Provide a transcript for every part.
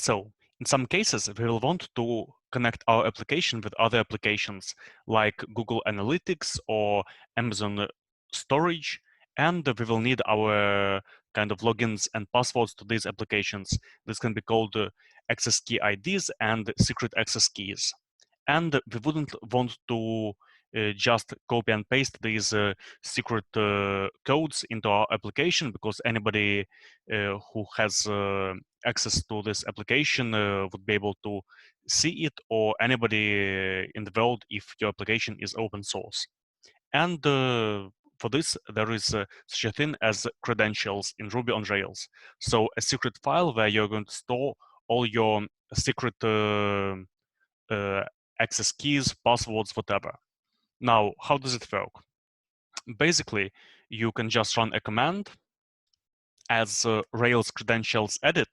So in some cases, we will want to connect our application with other applications like Google Analytics or Amazon Storage, and we will need our kind of logins and passwords to these applications. This can be called access key IDs and secret access keys. And we wouldn't want to just copy and paste these secret codes into our application, because anybody who has access to this application would be able to see it, or anybody in the world if your application is open source. And for this, there is such a thing as credentials in Ruby on Rails. So a secret file where you're going to store all your secret access keys, passwords, whatever. Now, how does it work? Basically, you can just run a command as Rails credentials edit,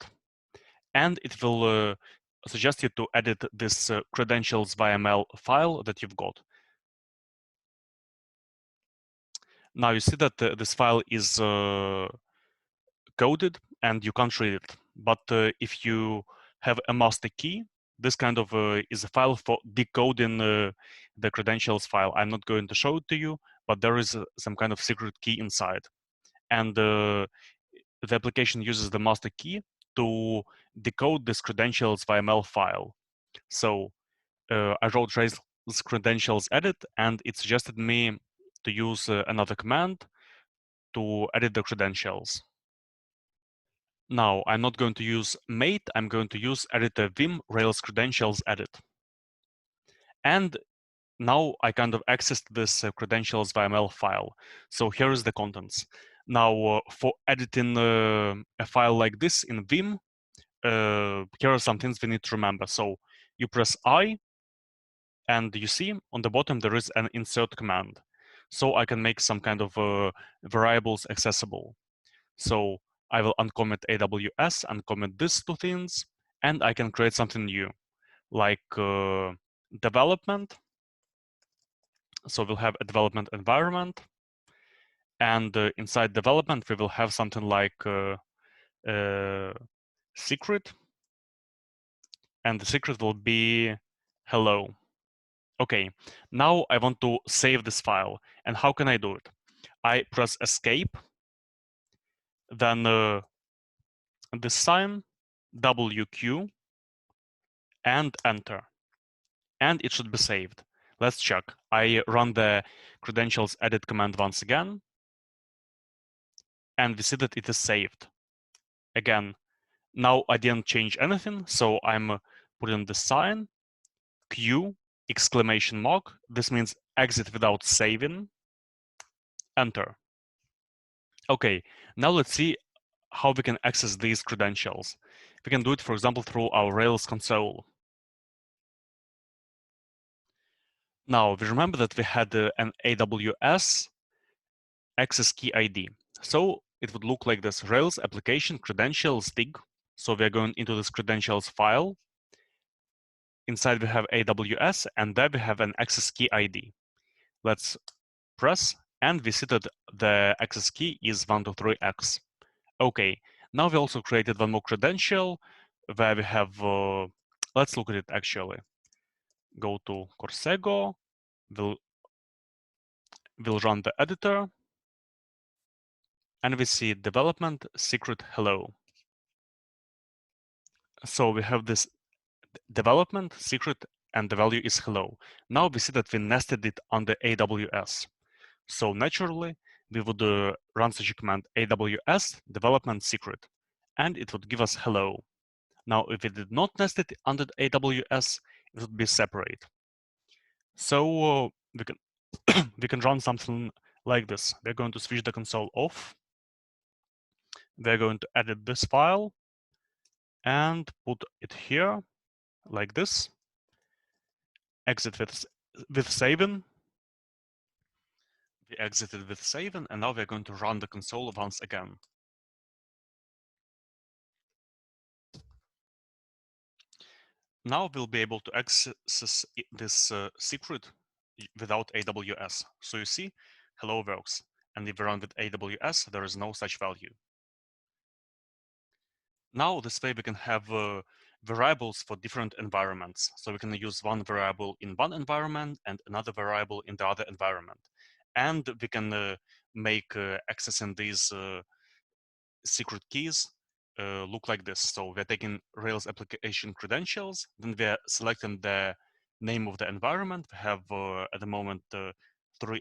and it will suggest you to edit this credentials YML file that you've got. Now you see that this file is coded and you can't read it. But if you have a master key, this kind of is a file for decoding the credentials file. I'm not going to show it to you, but there is some kind of secret key inside. And the application uses the master key to decode this credentials YML file. So I wrote Rails credentials edit, and it suggested me to use another command to edit the credentials. Now, I'm not going to use mate, I'm going to use editor vim Rails credentials edit. And now I kind of accessed this credentials YML file. So here is the contents. Now, for editing a file like this in Vim, here are some things we need to remember. So you press I, and you see on the bottom there is an insert command. So I can make some kind of variables accessible. So I will uncomment AWS, uncomment these two things, and I can create something new, like development. So we'll have a development environment, and inside development we will have something like secret, and the secret will be hello. Okay, now I want to save this file, and how can I do it? I press escape, then this sign, WQ, and enter, and it should be saved. Let's check. I run the credentials edit command once again, and we see that it is saved. Again, now I didn't change anything, so I'm putting the sign, Q, exclamation mark. This means exit without saving, enter. Okay, now let's see how we can access these credentials. We can do it, for example, through our Rails console. Now, we remember that we had an AWS access key ID. So it would look like this: Rails application credentials dig. So we're going into this credentials file. Inside we have AWS, and there we have an access key ID. Let's press, and we see that the access key is 123x. Okay, now we also created one more credential where we have, let's look at it actually. Go to Corsego, we'll run the editor, and we see development secret hello. So we have this development secret, and the value is hello. Now we see that we nested it under AWS. So naturally, we would run such a command AWS development secret, and it would give us hello. Now, if we did not nest it under AWS, it would be separate. So we can we can run something like this. We're going to switch the console off. We're going to edit this file and put it here like this. Exit with saving. We exited with saving, and now we're going to run the console once again. Now we'll be able to access this secret without AWS. So you see, hello works. And if we run with AWS, there is no such value. Now this way we can have variables for different environments. So we can use one variable in one environment and another variable in the other environment. And we can make accessing these secret keys look like this. So we're taking Rails application credentials, then we're selecting the name of the environment. We have at the moment 3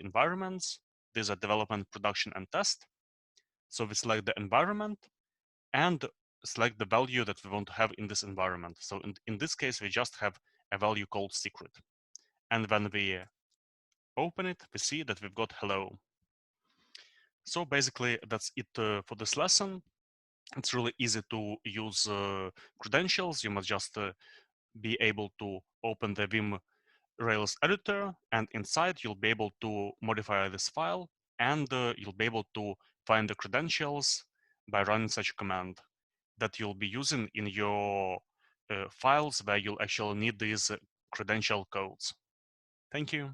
environments. These are development, production, and test. So we select the environment and select the value that we want to have in this environment. So in this case, we just have a value called secret. And when we open it, we see that we've got hello. So basically, that's it for this lesson. It's really easy to use credentials. You must just be able to open the Vim Rails editor, and inside you'll be able to modify this file, and you'll be able to find the credentials by running such a command that you'll be using in your files where you'll actually need these credential codes. Thank you.